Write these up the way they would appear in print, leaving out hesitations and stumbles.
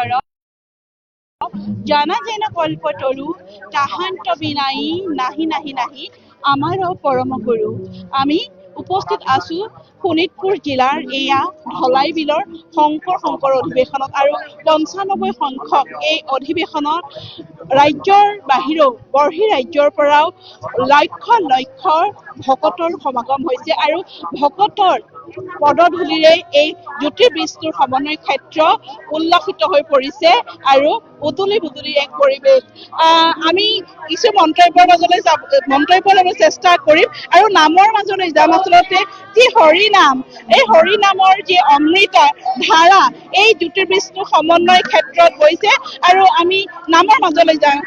ভিতৰত জানা যেন কল্পতৰু তাহান্ত বিনাই নাহি নাহি নাহি আমাৰো পৰম গুৰু। আমি উপস্থিত আছো শোণিতপুৰ জিলাৰ এয়া ধলাই বিলৰ শংকৰ অধিৱেশনত আৰু ৯৫ সংখ্যক এই অধিৱেশনত ৰাজ্যৰ বাহিৰেও বৰ্হি ৰাজ্যৰ পৰাও লক্ষ লক্ষ ভকতৰ সমাগম হৈছে আৰু ভকতৰ পদধূলিৰে এই জ্যোতিৰ্বিষ্ণুৰ সমন্বয় ক্ষেত্ৰ উল্লসিত হৈ পৰিছে আৰু উতুলি বুতুলি এক পৰিৱেশ। আমি কিছু মন্তব্যৰ ল'ব চেষ্টা কৰিম আৰু নামৰ মাজলৈ যাম। আচলতে যি হৰি নাম, এই হৰি নামৰ যি অমৃত ধাৰা এই জ্যোতিৰ্বিষ্ণু সমন্বয় ক্ষেত্ৰত গৈছে আৰু আমি নামৰ মাজলৈ যাওঁ।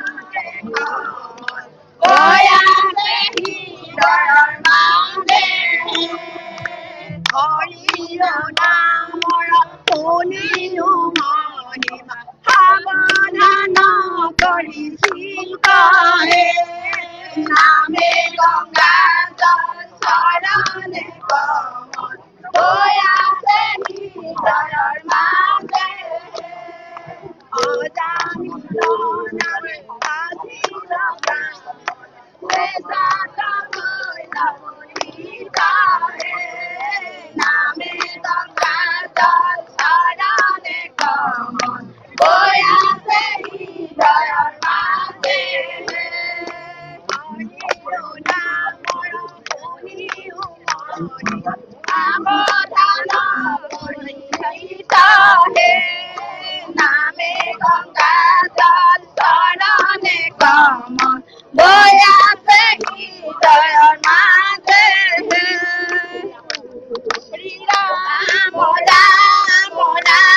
নামে গঙ্গা চৰণে কমল আছে হৃদয়ৰ মাজে অজানিত নামে আজি লগা নামে গঙ্গা চৰণে কমল আছে হৃদয়ৰ মাজে নামে গঙ্গা চৰণে কমল বৈ আছে হৃদয়ৰ মাজে ৰাম ৰাম ৰাম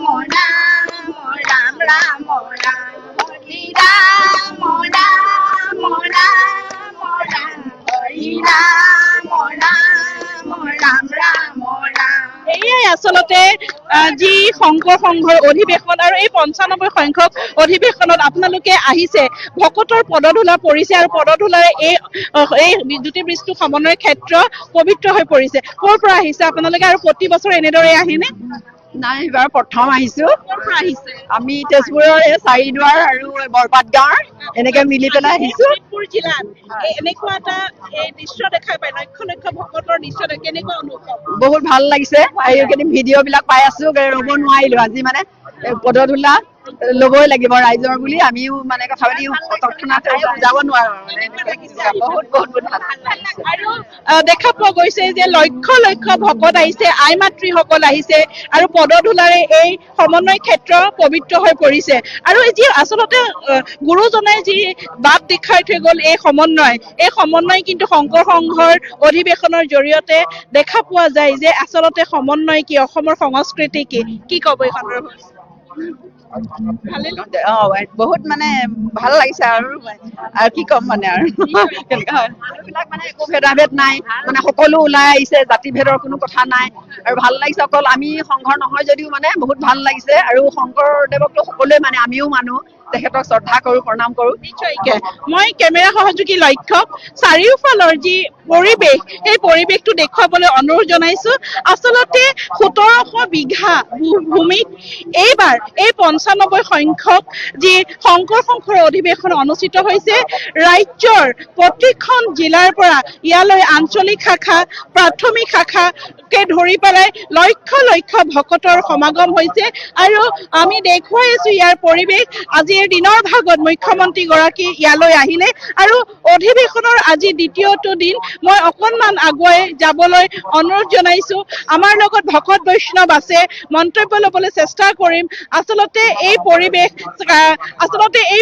ৰাম ৰাম ৰাম ৰাম ৰাম হৰি ৰাম ৰাম ৰাম ৰাম হৰি ৰাম ৰাম ৰাম ৰাম ৰাম। এয়াই আচলতে যি শংকৰ সংঘৰ অধিৱেশন আৰু এই ৯৫ সংখ্যক অধিৱেশনত আপোনালোকে আহিছে, ভকতৰ পদধূলা পৰিছে আৰু পদধূলাৰে এই জ্যোতিৰ্বিষ্ণু সমন্বয় ক্ষেত্ৰ পবিত্ৰ হৈ পৰিছে। ক'ৰ পৰা আহিছে আপোনালোকে আৰু প্ৰতি বছৰ এনেদৰে আহেনে? নাই, এইবাৰ প্ৰথম আহিছো। ক'ৰ পৰা আহিছে? আমি তেজপুৰৰ এই চাৰিদুৱাৰ আৰু বৰপাত গাঁৱৰ এনেকে মিলি পেলাই আহিছো। শোণিতপুৰ জিলাত এনেকুৱা এটা এই দৃশ্য দেখা পায়, লক্ষ লক্ষ ভকতৰ দৃশ্য কেনেকুৱা অনুভৱ? বহুত ভাল লাগিছে। এইকেইদিন ভিডিঅ' বিলাক পাই আছো, ৰ'ব নোৱাৰিলো। আজি মানে পদধূলা ল'বই লাগিব ৰাইজৰ বুলি আমিও মানে কথা পাতি তৎক্ষণাত যাব নোৱাৰো। বহুত বহুত বহুত ভাল লাগিছে। আৰু দেখা পোৱা গৈছে যে লক্ষ লক্ষ ভকত আহিছে, আই মাতৃসকল আহিছে আৰু পদধূলাৰে এই সমন্বয় ক্ষেত্ৰ পবিত্ৰ হৈ পৰিছে। আৰু যি আচলতে গুৰুজনে যি বাট দেখুৱাই থৈ গ'ল এই সমন্বয় কিন্তু শংকৰ সংঘৰ অধিৱেশনৰ জৰিয়তে দেখা পোৱা যায় যে আচলতে সমন্বয় কি, অসমৰ সংস্কৃতি কি ক'ব এই সন্দৰ্ভত? বহুত মানে ভাল লাগিছে আৰু কি ক'ম মানে আৰু মানুহবিলাক মানে একো ভেদাভেদ নাই, মানে সকলো ওলাই আহিছে, জাতি ভেদৰ কোনো কথা নাই আৰু ভাল লাগিছে। অকল আমি সংঘৰ নহয় যদিও মানে বহুত ভাল লাগিছে আৰু শংকৰদেৱকতো সকলোৱে মানে আমিও মানো, তেখেতক শ্ৰদ্ধা কৰো, প্ৰণাম কৰো। নিশ্চয়কে মই কেমেৰা সহযোগী লক্ষ্যক চাৰিওফালৰ যি পৰিৱেশ এই পৰিৱেশটো দেখুৱাবলৈ অনুৰোধ জনাইছো। আচলতে ১৭০০ বিঘা ভূমিত এইবাৰ এই ৯৫ সংখ্যক যি শংকৰ সংঘৰ অধিৱেশন অনুষ্ঠিত হৈছে। ৰাজ্যৰ প্ৰতিখন জিলাৰ পৰা ইয়ালৈ আঞ্চলিক শাখা, প্ৰাথমিক শাখাকে ধৰি পেলাই লক্ষ লক্ষ ভকতৰ সমাগম হৈছে আৰু আমি দেখুৱাই আছো ইয়াৰ পৰিৱেশ। আজিৰ দিনৰ ভাগত মুখ্যমন্ত্ৰী গৰাকী ইয়ালৈ আহিলে আৰু অধিৱেশনৰ আজি দ্বিতীয়টো দিন। মই অকণমান আগুৱাই যাবলৈ অনুৰোধ জনাইছো। আমাৰ লগত ভকত বৈষ্ণৱ আছে, মন্তব্য ল'বলৈ চেষ্টা কৰিম। আচলতে এই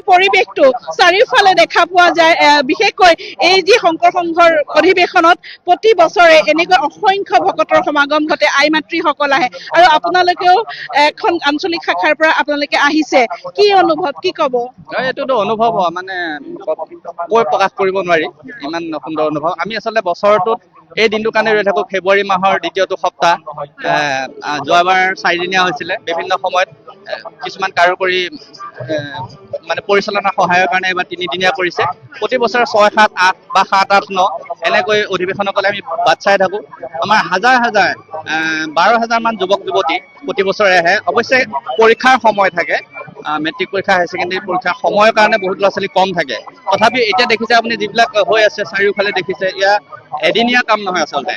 পৰিৱেশটো চাৰিওফালে দেখা পোৱা যায়। বিশেষকৈ এই যি শংকৰ সংঘৰ অধিৱেশনত প্ৰতি বছৰে এনেকৈ অসংখ্য ভকতৰ সমাগম ঘটে, আই মাতৃসকল আহে আৰু আপোনালোকেও এখন আঞ্চলিক শাখাৰ পৰা আপোনালোকে আহিছে। কি অনুভৱ, কি ক'ব? এইটোতো অনুভৱ মানে কৈ প্ৰকাশ কৰিব নোৱাৰি, ইমান সুন্দৰ অনুভৱ। আমি আচলতে বছৰটোত এই দিনটোৰ কাৰণে ৰৈ থাকো। ফেব্ৰুৱাৰী মাহৰ দ্বিতীয়টো সপ্তাহ যোৱাবাৰ 4 দিনীয়া হৈছিলে বিভিন্ন সময়ত কিছুমান কাৰিকৰী মানে পৰিচালনা সহায়ৰ কাৰণে এবাৰ 3 দিনীয়া কৰিছে। প্ৰতি বছৰে 6, 7, 8 বা 7, 8, 9 এনেকৈ অধিৱেশনসকলে আমি বাট চাই থাকোঁ। আমাৰ হাজাৰ 12,000 মান যুৱক যুৱতী প্ৰতি বছৰে আহে। অৱশ্যে পৰীক্ষাৰ সময় থাকে, মেট্ৰিক পৰীক্ষা, হায়াৰ ছেকেণ্ডেৰী পৰীক্ষাৰ সময়ৰ কাৰণে বহুত ল'ৰা ছোৱালী কম থাকে। তথাপি এতিয়া দেখিছে আপুনি যিবিলাক হৈ আছে চাৰিওফালে দেখিছে, এয়া এদিনীয়া কাম নহয় আচলতে।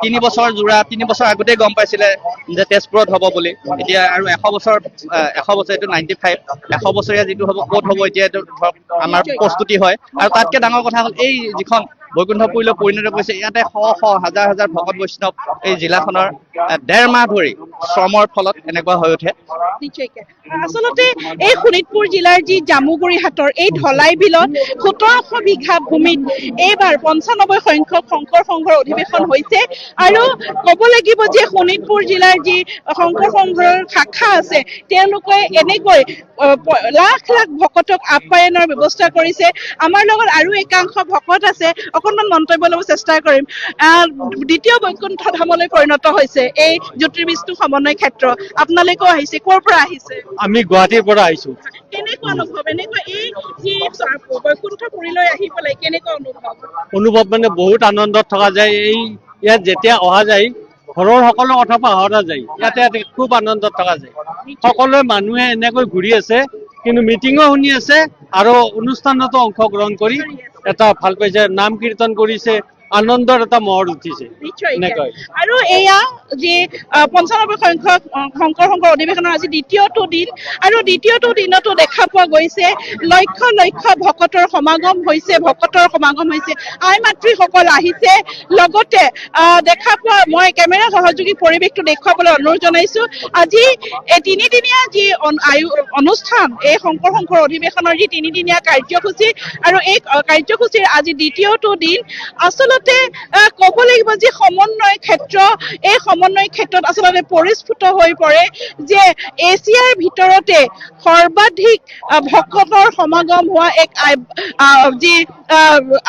3 বছৰ জোৰা, 3 বছৰ আগতেই গম পাইছিলে যে তেজপুৰত হ'ব বুলি। এতিয়া আৰু 100 বছৰ এইটো 95 100 বছৰীয়া যিটো হ'ব, ক'ত হ'ব এতিয়া এইটো ধৰক আমাৰ প্ৰস্তুতি হয়। আৰু তাতকে ডাঙৰ কথা হ'ল এই যিখন বৈকুণ্ঠপুৰীলৈ পৰিণত কৰিছে, ইয়াতে হাজাৰ ভকত বৈষ্ণৱ এই জিলাখনৰ 1.5 মাহ ধৰি শ্ৰমৰ ফলত এনেকুৱা হৈ উঠে। নিশ্চয়কৈ আচলতে এই শোণিতপুৰ জিলাৰ যি জামুগুৰি হাটৰ এই ঢলাই বিলত 1700 বিঘা ভূমিত এইবাৰ 95 সংখ্যক শংকৰ সংঘৰ অধিৱেশন হৈছে। আৰু ক'ব লাগিব যে শোণিতপুৰ জিলাৰ যি শংকৰ সংঘৰ শাখা আছে, তেওঁলোকে এনেকৈ লাখ ভকতক আপ্যায়নৰ ব্যৱস্থা কৰিছে। আমাৰ লগত আৰু একাংশ ভকত আছে, অকণমান মন্তব্য ল'ব চেষ্টা কৰিম। দ্বিতীয় বৈকুণ্ঠ ধামলৈ পৰিণত হৈছে এই জ্যোতিৰ্বিষ্ণু সমন্বয় ক্ষেত্ৰ। আপোনালোকেও আহিছে, ক'ৰ পৰা আহিছে? আমি গুৱাহাটীৰ পৰা আহিছো। কেনেকুৱা অনুভৱ, এনেকুৱা এই যি বৈকুণ্ঠপুৰীলৈ আহি পেলাই কেনেকুৱা অনুভৱ মানে বহুত আনন্দত থকা যায়। ইয়াত যেতিয়া অহা যায়, ঘৰৰ সকলো কথা পাহৰা যায়। ইয়াতে খুব আনন্দত থকা যায়। সকলোৱে মানুহে এনেকৈ ঘূৰি আছে, কিন্তু মিটিঙো শুনি আছে আৰু অনুষ্ঠানতো অংশগ্ৰহণ কৰি এটা ভাল পাইছে, নাম কীৰ্তন কৰিছে, আনন্দৰ এটা মহৰ উঠিছে। এনেকৈ আৰু এয়া যি 95 সংখ্যক শংকৰ সংঘৰ অধিৱেশনৰ আজি দ্বিতীয়টো দিন, আৰু দ্বিতীয়টো দিনতো দেখা পোৱা গৈছে লক্ষ ভকতৰ সমাগম হৈছে। আই মাতৃসকল আহিছে। লগতে দেখা পোৱা, মই কেমেৰা সহযোগী পৰিৱেশটো দেখুৱাবলৈ অনুৰোধ জনাইছো। আজি এই 3 দিনীয়া যি অনুষ্ঠান, এই শংকৰ সংঘৰ অধিৱেশনৰ যি 3 দিনীয়া কাৰ্যসূচী, আৰু এই কাৰ্যসূচীৰ আজি দ্বিতীয়টো দিন। আচলতে ক'ব লাগিব যে সমন্বয় ক্ষেত্ৰ, এই সমন্বয় ক্ষেত্ৰত আচলতে পৰিস্ফুট হৈ পৰে যে এছিয়াৰ ভিতৰতে সৰ্বাধিক ভকতৰ সমাগম হোৱা এক যি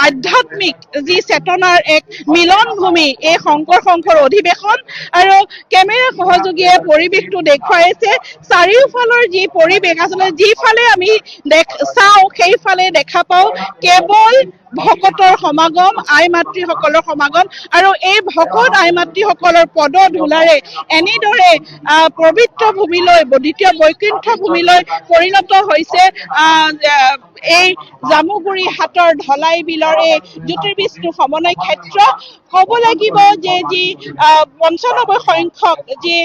আধ্যাত্মিক যি চেতনাৰ এক মিলন ভূমি এই শংকৰ সংঘৰ অধিৱেশন। আৰু কেমেৰা সহযোগীয়ে পৰিৱেশটো দেখুৱাইছে। চাৰিওফালৰ যি পৰিৱেশ, আচলতে যিফালে আমি চাওঁ সেইফালে দেখা পাওঁ কেৱল ভকতৰ সমাগম, আই মাতৃসকলৰ সমাগম। আৰু এই ভকত আই মাতৃসকলৰ পদ ধূলাৰে এনেদৰে পবিত্ৰ ভূমিলৈ, দ্বিতীয় বৈকুণ্ঠ ভূমিলৈ পৰিণত হৈছে এই জামুগুৰি হাটৰ ঢলাই বিলৰ এই জ্যোতিৰ্বিষ্ণু সমন্বয় ক্ষেত্ৰ। ক'ব লাগিব যে যি 95 সংখ্যক যি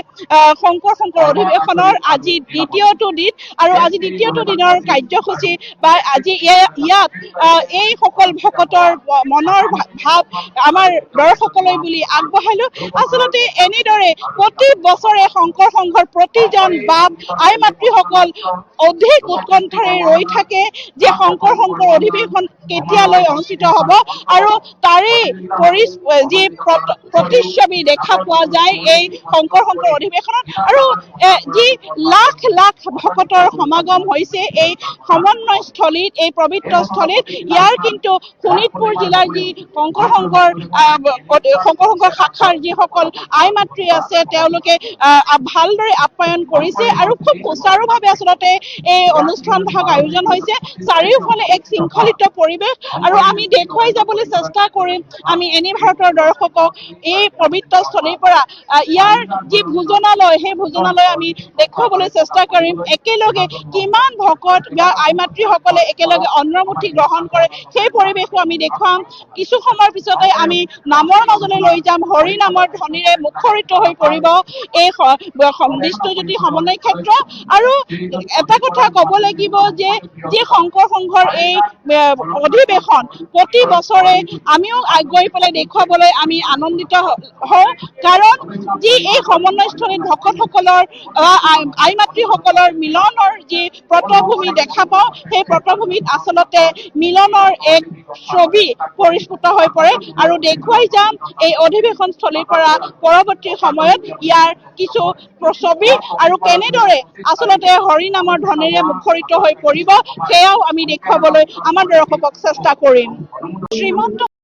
শংকৰ সংঘৰ অধিৱেশনৰ আজি দ্বিতীয়টো দিন, আৰু আজি দ্বিতীয়টো দিনৰ কাৰ্যসূচী বা আজি ইয়াত এই সকল ভকতৰ মনৰ ভাৱ আমাৰ দৰ্শকলৈ বুলি আগবঢ়ালো। আচলতে এনেদৰে প্ৰতি বছৰে শংকৰ সংঘৰ প্ৰতিজন বাপ আই মাতৃসকল অধিক উৎকণ্ঠাৰে ৰৈ থাকে যে শংকৰ সংঘৰ অধিৱেশন কেতিয়ালৈ অনুষ্ঠিত হ'ব, আৰু তাৰে যি প্ৰতিচ্ছবি দেখা পোৱা যায় এই শংকৰ সংঘৰ অধিৱেশনত। আৰু যি লাখ ভকতৰ সমাগম হৈছে এই সমন্বয়স্থলীত, এই পবিত্ৰ স্থলীত। ইয়াৰ কিন্তু শোণিতপুৰ জিলাৰ যি শংকৰ সংঘৰ শাখাৰ যিসকল আই মাতৃ আছে, তেওঁলোকে ভালদৰে আপ্যায়ন কৰিছে আৰু খুব সুচাৰুভাৱে আচলতে এই অনুষ্ঠান ভাগ আয়োজন হৈছে। চাৰিওফালে এক শৃংখলিত পৰিৱেশ, আৰু আমি দেখুৱাই যাবলৈ চেষ্টা কৰিম আমি এনি ভাৰতৰ দৰ্শকক এই পবিত্ৰ স্থলীৰ পৰা ইয়াৰ যি ভোজনালয়, সেই ভোজনালয় আমি দেখুৱাবলৈ চেষ্টা কৰিম। একেলগে কিমান ভকত বা আই মাতৃসকলে একেলগে অন্নমুঠি গ্ৰহণ কৰে সেই পৰিৱেশো আমি দেখুৱাম। কিছু সময়ৰ পিছতে আমি নামৰ মাজলৈ লৈ যাম। হৰি নামৰ ধ্বনিৰে মুখৰিত হৈ পৰিব এই বিষ্ণুজ্যোতি সমন্বয় ক্ষেত্ৰ। আৰু এটা কথা ক'ব লাগিব যে যি শংকৰ সংঘৰ এই অধিৱেশন প্ৰতি বছৰে আমিও গৈ পেলাই দেখুৱাবলৈ আমি আনন্দিত হওঁ, কাৰণ যি এই সমন্বয়স্থলীত ভকতসকলৰ আই মাতৃসকলৰ মিলনৰ যি পটভূমি দেখা পাওঁ, সেই পটভূমিত আচলতে মিলনৰ এক ছবি পৰিস্ফুট হৈ পৰে। আৰু দেখুৱাই যাম এই অধিৱেশনস্থলীৰ পৰা পৰৱৰ্তী সময়ত ইয়াৰ কিছু ছবি, আৰু কেনেদৰে আচলতে হৰি নামৰ ধ্বনিৰে মুখৰিত হৈ পৰিব সেয়াও আমি দেখুৱাবলৈ আমাৰ দৰ্শকক চেষ্টা কৰিম। শ্ৰীমন্ত